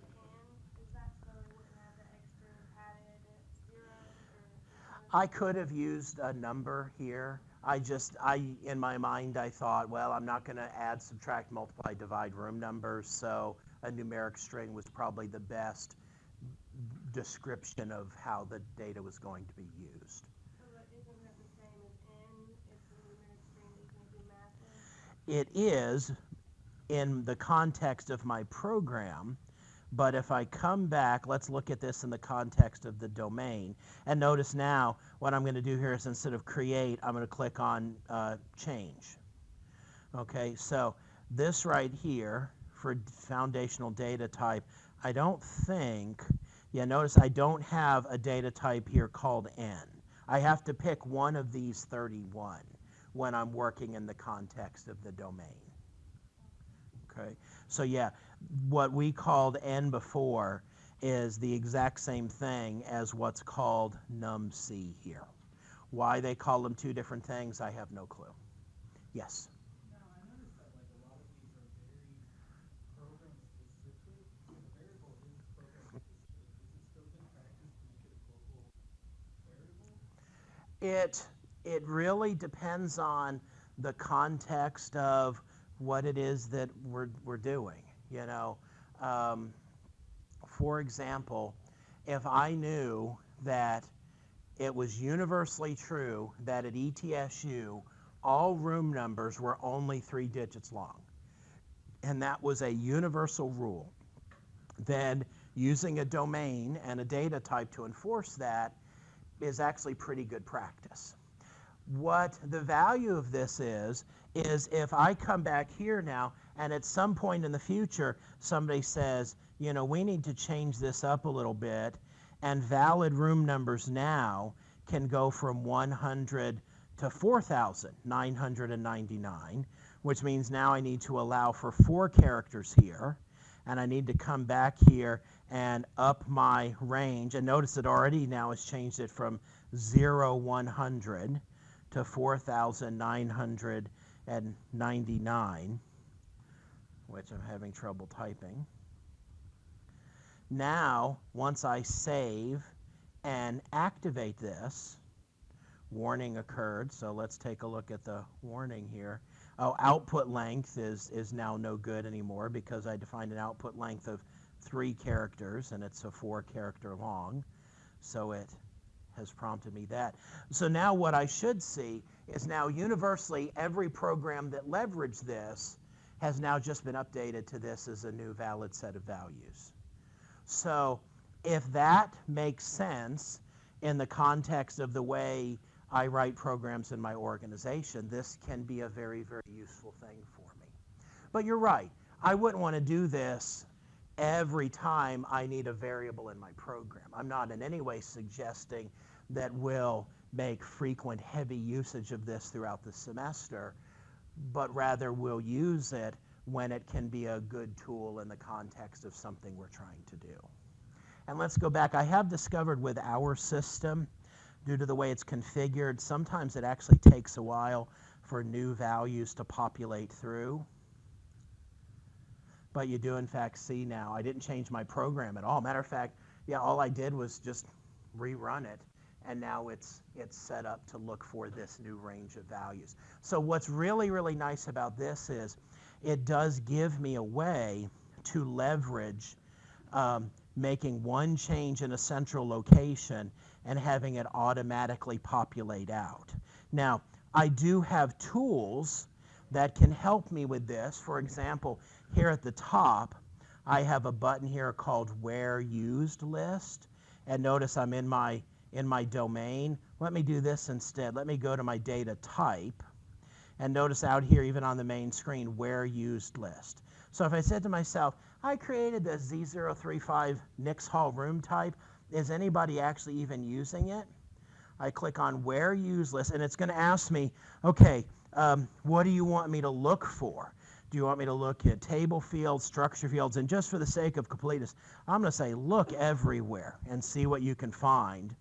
Is that so it wouldn't have the extra padded zeros or in front of I it? could have used a number here. In my mind, I thought, well, I'm not going to add, subtract, multiply, divide room numbers, so a numeric string was probably the best description of how the data was going to be used. So isn't that the same as n? It's a numeric string even if you math it? It is in the context of my program, but if I come back, let's look at this in the context of the domain. And notice now, what I'm going to do here is instead of create, I'm going to click on change. Okay, so this right here for foundational data type, I don't think, notice I don't have a data type here called n. I have to pick one of these 31 when I'm working in the context of the domain. Okay, so yeah, what we called n before is the exact same thing as what's called num-c here. Why they call them two different things, I have no clue. Yes? Now, I noticed that like a lot of these are very program specific. So the variable is program specific. Is it still good practice to make it a global variable? It really depends on the context of what it is that we're doing. For example, if I knew that it was universally true that at ETSU all room numbers were only 3 digits long, and that was a universal rule, then using a domain and a data type to enforce that is actually pretty good practice. What the value of this is if I come back here now and at some point in the future somebody says, we need to change this up a little bit, and valid room numbers now can go from 100 to 4,999, which means now I need to allow for 4 characters here, and I need to come back here and up my range, and notice it already now has changed it from 100 to 4,999, which I'm having trouble typing. Now, once I save and activate this, warning occurred, so let's take a look at the warning here. Oh, output length is now no good anymore because I defined an output length of 3 characters, and it's a 4-character long, so it has prompted me that. So now what I should see is now universally every program that leveraged this has now just been updated to this as a new valid set of values. So if that makes sense in the context of the way I write programs in my organization, this can be a very, very useful thing for me. But you're right, I wouldn't want to do this every time I need a variable in my program. I'm not in any way suggesting that we'll make frequent heavy usage of this throughout the semester, but rather we'll use it when it can be a good tool in the context of something we're trying to do. And let's go back. I have discovered with our system, due to the way it's configured, sometimes it actually takes a while for new values to populate through. But you do in fact see now, I didn't change my program at all. Matter of fact, yeah, all I did was just rerun it, and now it's set up to look for this new range of values. So what's really, really nice about this is it does give me a way to leverage making one change in a central location and having it automatically populate out. Now, I do have tools that can help me with this. For example, here at the top, I have a button here called Where Used List. And notice I'm in my domain. Let me do this instead. Let me go to my data type. And notice out here, even on the main screen, Where Used List. So if I said to myself, I created the Z035 Nix Hall room type, is anybody actually even using it? I click on Where Used List, and it's going to ask me, okay, what do you want me to look for? Do you want me to look at table fields, structure fields? And just for the sake of completeness, I'm going to say look everywhere and see what you can find.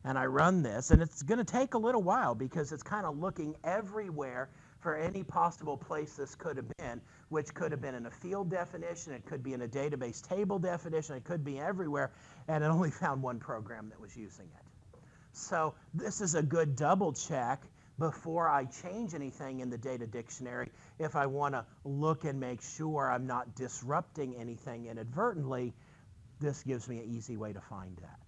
And I run this, and it's going to take a little while because it's kind of looking everywhere for any possible place this could have been, which could have been in a field definition, it could be in a database table definition, it could be everywhere, and it only found one program that was using it. So this is a good double check before I change anything in the data dictionary if I want to look and make sure I'm not disrupting anything inadvertently. This gives me an easy way to find that.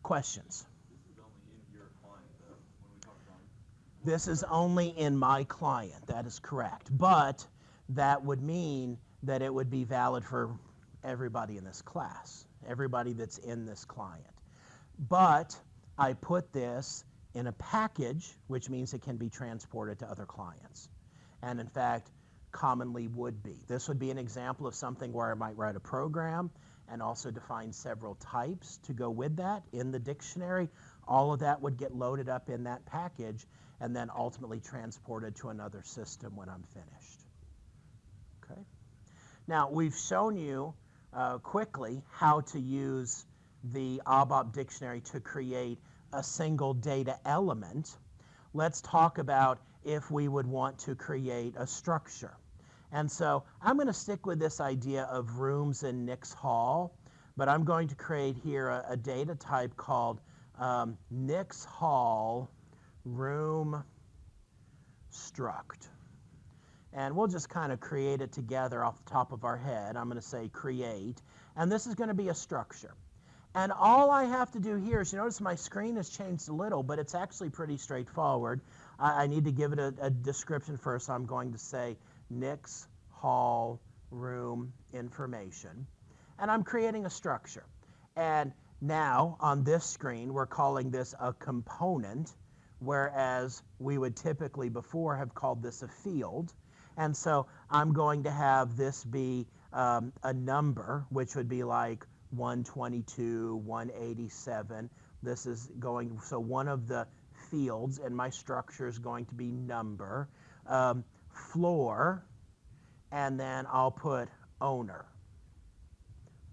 Questions? This is only in your client, though, when we talk about it. This is only in my client, that is correct. But that would mean that it would be valid for everybody in this class, everybody that's in this client. But I put this in a package, which means it can be transported to other clients. And in fact, commonly would be. This would be an example of something where I might write a program and also define several types to go with that in the dictionary. All of that would get loaded up in that package and then ultimately transported to another system when I'm finished. Okay. Now, we've shown you quickly how to use the ABAP dictionary to create a single data element. Let's talk about if we would want to create a structure. And so I'm going to stick with this idea of rooms in Nix Hall, but I'm going to create here a data type called Nix Hall Room Struct. And we'll just kind of create it together off the top of our head. I'm going to say create, and this is going to be a structure. And all I have to do here is, you notice my screen has changed a little, but it's actually pretty straightforward. I need to give it a description first. I'm going to say Nix Hall Room Information. And I'm creating a structure. And now on this screen, we're calling this a component, whereas we would typically before have called this a field. And so I'm going to have this be a number, which would be like 122, 187. This is going, so one of the fields in my structure is going to be number, floor, and then I'll put owner.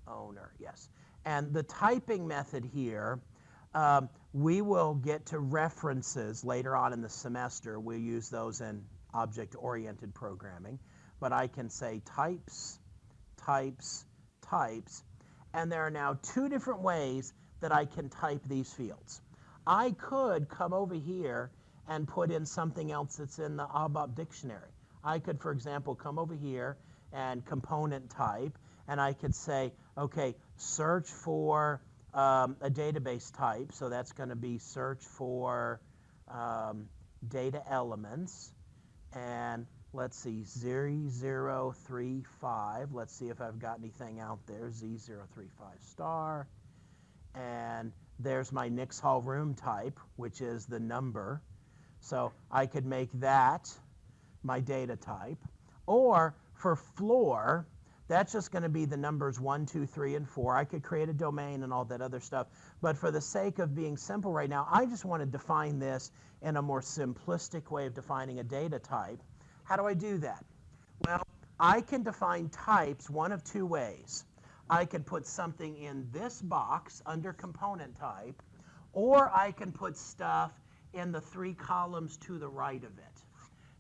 Owner, yes. And the typing method here, we will get to references later on in the semester. We'll use those in object-oriented programming. But I can say types, types, types. And there are now two different ways that I can type these fields. I could come over here and put in something else that's in the ABAP dictionary. I could, for example, come over here and component type, and I could say, okay, search for a database type. So that's going to be search for data elements. And let's see, 0035. Let's see if I've got anything out there. Z035 star. And there's my Nix Hall room type, which is the number. So I could make that my data type. Or for floor, that's just going to be the numbers 1, 2, 3, and 4. I could create a domain and all that other stuff. But for the sake of being simple right now, I just want to define this in a more simplistic way of defining a data type. How do I do that? Well, I can define types one of two ways. I can put something in this box under component type, or I can put stuff in the 3 columns to the right of it.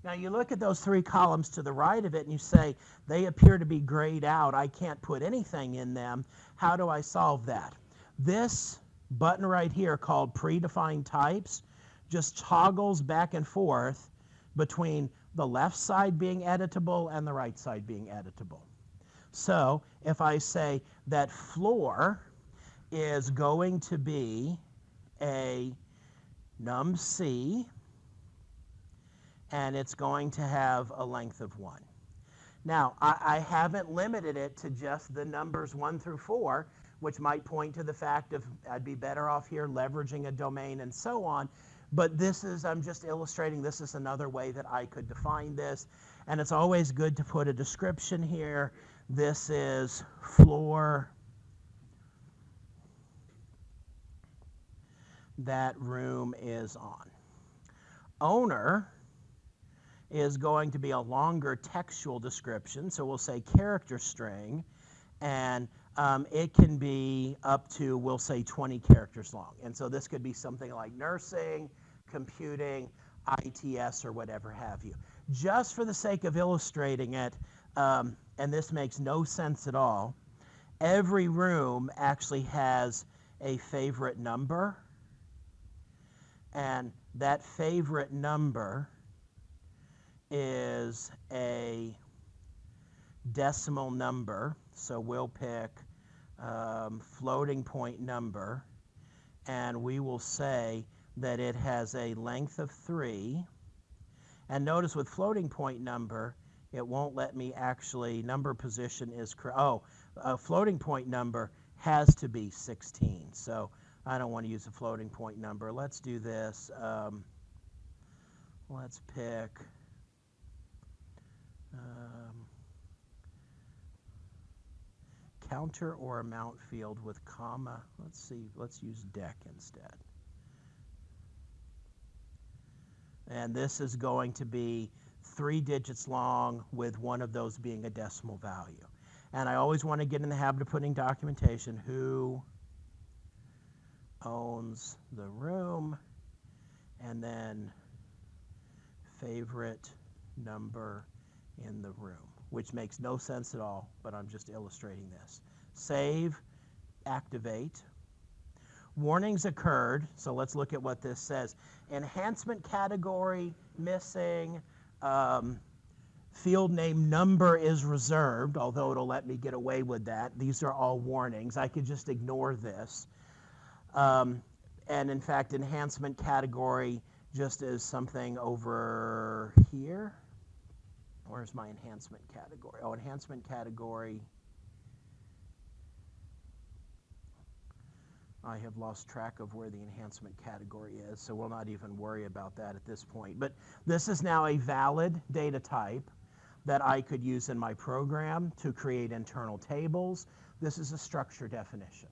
Now you look at those 3 columns to the right of it and you say, they appear to be grayed out. I can't put anything in them. How do I solve that? This button right here called predefined types just toggles back and forth between the left side being editable and the right side being editable. So if I say that floor is going to be a num-c, and it's going to have a length of 1. Now, I haven't limited it to just the numbers 1 through 4, which might point to the fact of I'd be better off here leveraging a domain and so on. But this is, I'm just illustrating, this is another way that I could define this. And it's always good to put a description here. This is floor that room is on. Owner is going to be a longer textual description, so we'll say character string, and it can be up to, we'll say, 20 characters long. And so this could be something like nursing, computing, ITS, or whatever have you. Just for the sake of illustrating it, and this makes no sense at all, every room actually has a favorite number, and that favorite number is a decimal number. So we'll pick floating point number, and we will say that it has a length of 3. And notice with floating point number, it won't let me actually, number position is, a floating point number has to be 16. So I don't want to use a floating point number. Let's do this. Let's pick counter or amount field with comma. Let's see, let's use dec instead. And this is going to be 3 digits long with one of those being a decimal value. And I always want to get in the habit of putting documentation. Who owns the room? And then favorite number in the room, which makes no sense at all, but I'm just illustrating this. Save, activate. Warnings occurred, so let's look at what this says. Enhancement category missing, field name number is reserved, although it'll let me get away with that. These are all warnings. I could just ignore this. And in fact, enhancement category just is something over here. Where's my enhancement category? Oh, enhancement category. I have lost track of where the enhancement category is, so we'll not even worry about that at this point. But this is now a valid data type that I could use in my program to create internal tables. This is a structure definition.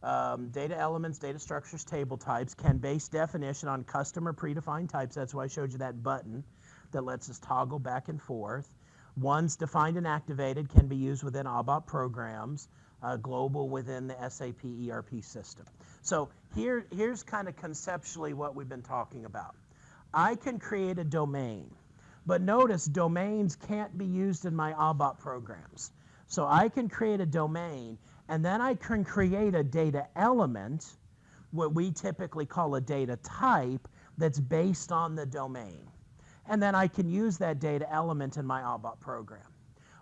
Data elements, data structures, table types can base definition on custom or predefined types. That's why I showed you that button that lets us toggle back and forth. Ones defined and activated can be used within ABAP programs, global within the SAP ERP system. So here's kind of conceptually what we've been talking about. I can create a domain, but notice domains can't be used in my ABAP programs. So I can create a domain, and then I can create a data element, what we typically call a data type, that's based on the domain. And then I can use that data element in my ABAP program.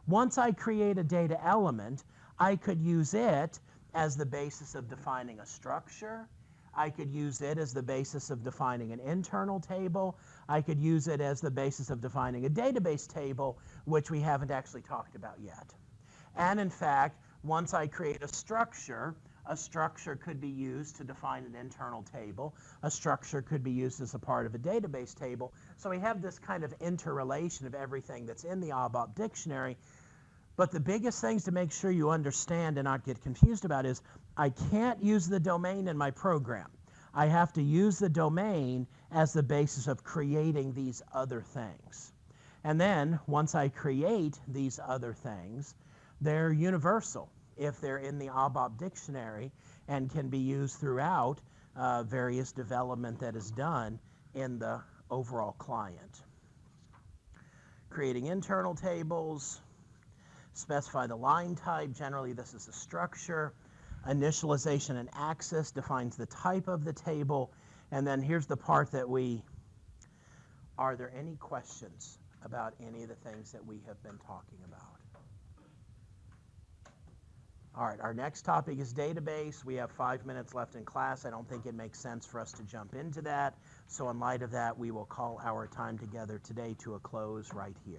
Once I create a data element, I could use it as the basis of defining a structure. I could use it as the basis of defining an internal table. I could use it as the basis of defining a database table, which we haven't actually talked about yet. And in fact, once I create a structure could be used to define an internal table. A structure could be used as a part of a database table. So we have this kind of interrelation of everything that's in the ABAP dictionary. But the biggest things to make sure you understand and not get confused about is I can't use the domain in my program. I have to use the domain as the basis of creating these other things. And then once I create these other things, they're universal if they're in the ABAP dictionary and can be used throughout various development that is done in the overall client. Creating internal tables, specify the line type. Generally, this is a structure. Initialization and access defines the type of the table. And then here's the part that are there any questions about any of the things that we have been talking about? All right, our next topic is database. We have 5 minutes left in class. I don't think it makes sense for us to jump into that. So in light of that, we will call our time together today to a close right here.